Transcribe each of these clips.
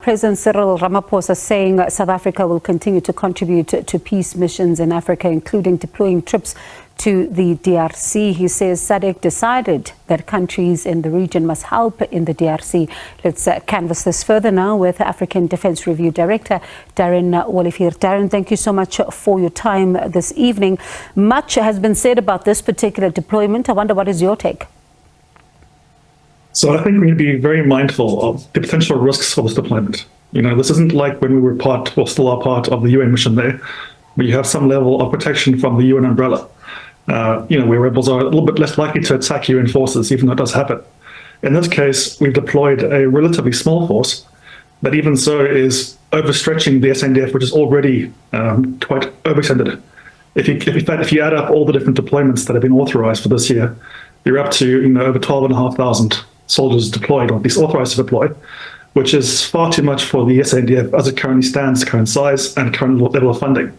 President Cyril Ramaphosa saying South Africa will continue to contribute to peace missions in Africa, including deploying troops to the DRC. He says SADC decided that countries in the region must help in the DRC. Let's canvass this further now with African Defence Review Director Darren Olivier. Darren, thank you so much for your time this evening. Much has been said about this particular deployment. I wonder, what is your take? So I think we need to be very mindful of the potential risks for this deployment. This isn't like when we were part, or still are part of the UN mission there, where you have some level of protection from the UN umbrella. Where rebels are a little bit less likely to attack UN forces, even though it does happen. In this case, we've deployed a relatively small force that even so is overstretching the SADC, which is already quite overextended. If you add up all the different deployments that have been authorized for this year, you're up to over 12,500 soldiers deployed, or at least authorized to deploy, which is far too much for the SADC as it currently stands, current size and current level of funding.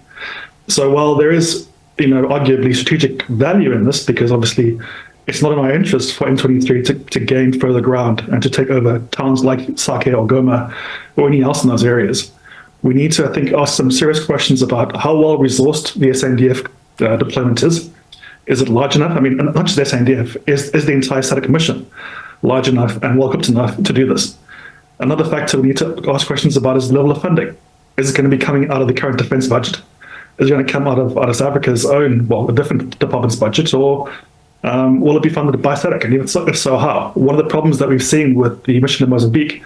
So while there is arguably strategic value in this, because obviously it's not in our interest for M23 to gain further ground and to take over towns like Sake or Goma or any else in those areas. We need to, I think, ask some serious questions about how well resourced the SADC deployment is. Is it large enough? I mean, not just the SADC, is the entire SADC mission large enough and well equipped enough to do this? Another factor we need to ask questions about is the level of funding. Is it going to be coming out of the current defense budget? Is it going to come out of South Africa's own, a different department's budget, or will it be funded by SADC? And if so, how? One of the problems that we've seen with the mission in Mozambique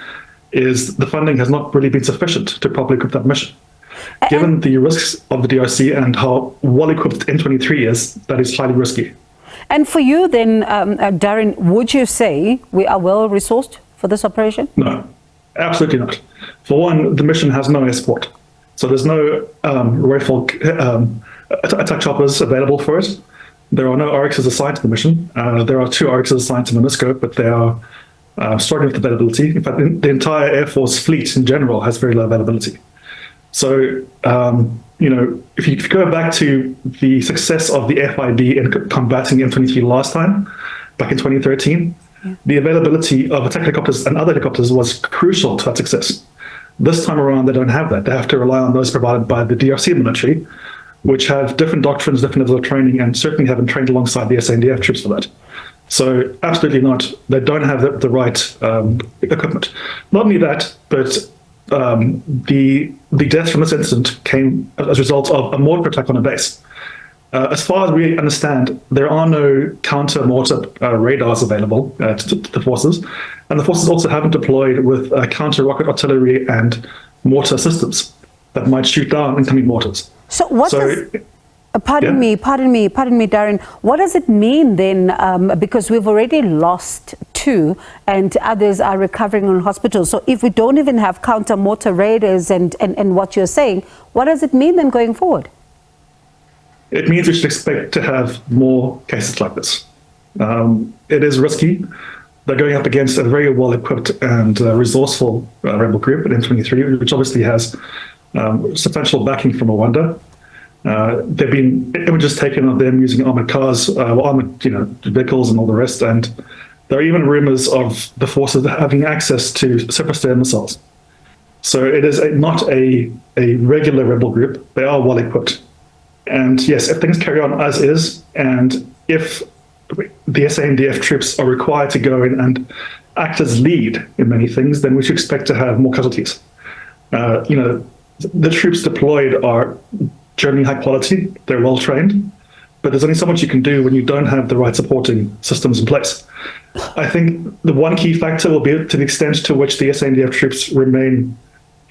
is the funding has not really been sufficient to properly equip that mission. Given the risks of the DRC and how well equipped M23 is, that is highly risky. And for you then, Darren, would you say we are well resourced for this operation? No, absolutely not. For one, the mission has no air support. So there's no rifle attack choppers available for it. There are no RXs assigned to the mission. There are 2 RXs assigned to MONUSCO, but they are struggling with availability. In fact, the entire Air Force fleet in general has very low availability. So, if you go back to the success of the FIB in combating M23 last time, back in 2013, the availability of attack helicopters and other helicopters was crucial to that success. This time around, they don't have that. They have to rely on those provided by the DRC military, which have different doctrines, different levels of training, and certainly haven't trained alongside the SADC troops for that. So absolutely not. They don't have the right equipment. Not only that, but the death from this incident came as a result of a mortar attack on a base. As far as we understand, there are no counter-mortar radars available to the forces, and the forces also haven't deployed with counter-rocket artillery and mortar systems that might shoot down incoming mortars. So what pardon me, Darren, what does it mean then, because we've already lost 2 and others are recovering in hospitals. So if we don't even have counter-mortar radars and what you're saying, what does it mean then going forward? It means we should expect to have more cases like this. It is risky. They're going up against a very well-equipped and resourceful rebel group at M23, which obviously has substantial backing from Rwanda. There've been images taken of them using armored cars, armored vehicles and all the rest, and there are even rumors of the forces having access to surface air missiles. So it is not a regular rebel group. They are well-equipped. And yes, if things carry on as is, and if the SADC troops are required to go in and act as lead in many things, then we should expect to have more casualties. The troops deployed are generally high quality, they're well trained, but there's only so much you can do when you don't have the right supporting systems in place. I think the one key factor will be to the extent to which the SADC troops remain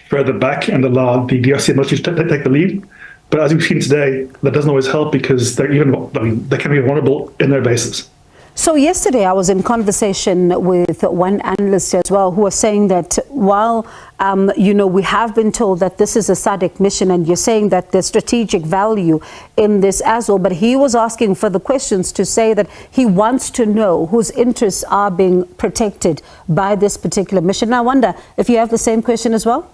further back and allow the DRC military to take the lead. But as we've seen today, that doesn't always help because they can be vulnerable in their bases. So yesterday I was in conversation with one analyst as well who was saying that while, we have been told that this is a SADC mission and you're saying that there's strategic value in this as well, but he was asking further questions to say that he wants to know whose interests are being protected by this particular mission. I wonder if you have the same question as well?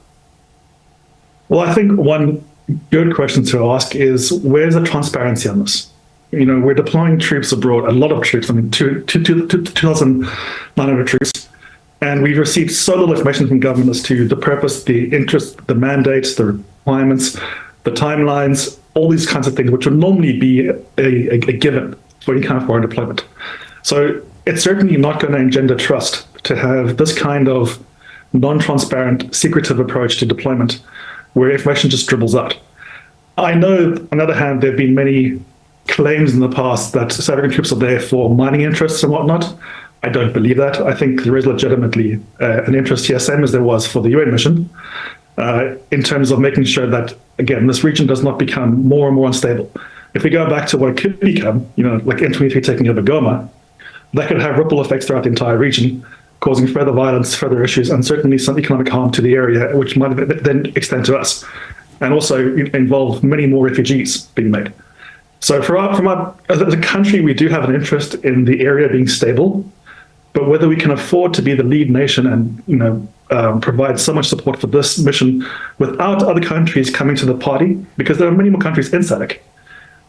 Well, I think one good question to ask is, where's the transparency on this? We're deploying troops abroad, a lot of troops, 2,900 troops. And we've received so little information from government as to the purpose, the interest, the mandates, the requirements, the timelines, all these kinds of things, which would normally be a given for any kind of foreign deployment. So it's certainly not going to engender trust to have this kind of non-transparent, secretive approach to deployment where information just dribbles out. I know, on the other hand, there have been many claims in the past that South African troops are there for mining interests and whatnot. I don't believe that. I think there is legitimately an interest here, same as there was for the UN mission, in terms of making sure that, again, this region does not become more and more unstable. If we go back to what it could become, like M23 taking over Goma, that could have ripple effects throughout the entire region, causing further violence, further issues, and certainly some economic harm to the area, which might then extend to us, and also involve many more refugees being made. So as a country, we do have an interest in the area being stable, but whether we can afford to be the lead nation and provide so much support for this mission without other countries coming to the party, because there are many more countries in SADC,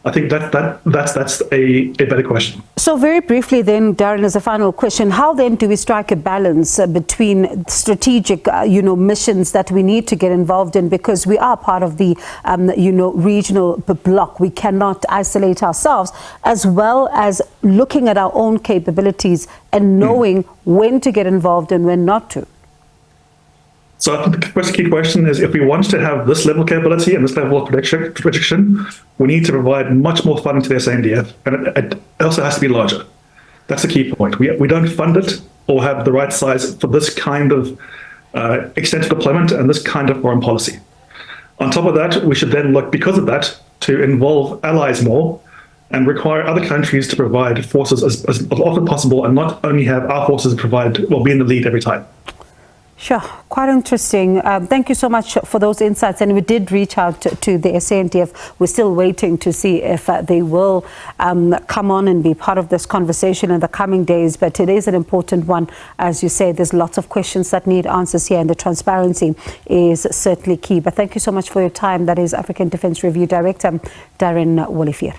I think that's a better question. So very briefly then, Darren, as a final question, how then do we strike a balance between strategic, missions that we need to get involved in, because we are part of the, regional bloc. We cannot isolate ourselves, as well as looking at our own capabilities and knowing when to get involved and when not to? So I think the first key question is, if we want to have this level of capability and this level of prediction, we need to provide much more funding to the SANDF, and it also has to be larger. That's the key point. We don't fund it or have the right size for this kind of extent of deployment and this kind of foreign policy. On top of that, we should then look, because of that, to involve allies more and require other countries to provide forces as often possible, and not only have our forces be in the lead every time. Sure, quite interesting. Thank you so much for those insights. And we did reach out to the SANDF. We're still waiting to see if they will come on and be part of this conversation in the coming days. But it is an important one. As you say, there's lots of questions that need answers here, and the transparency is certainly key. But thank you so much for your time. That is African Defence Review Director Darren Olivier.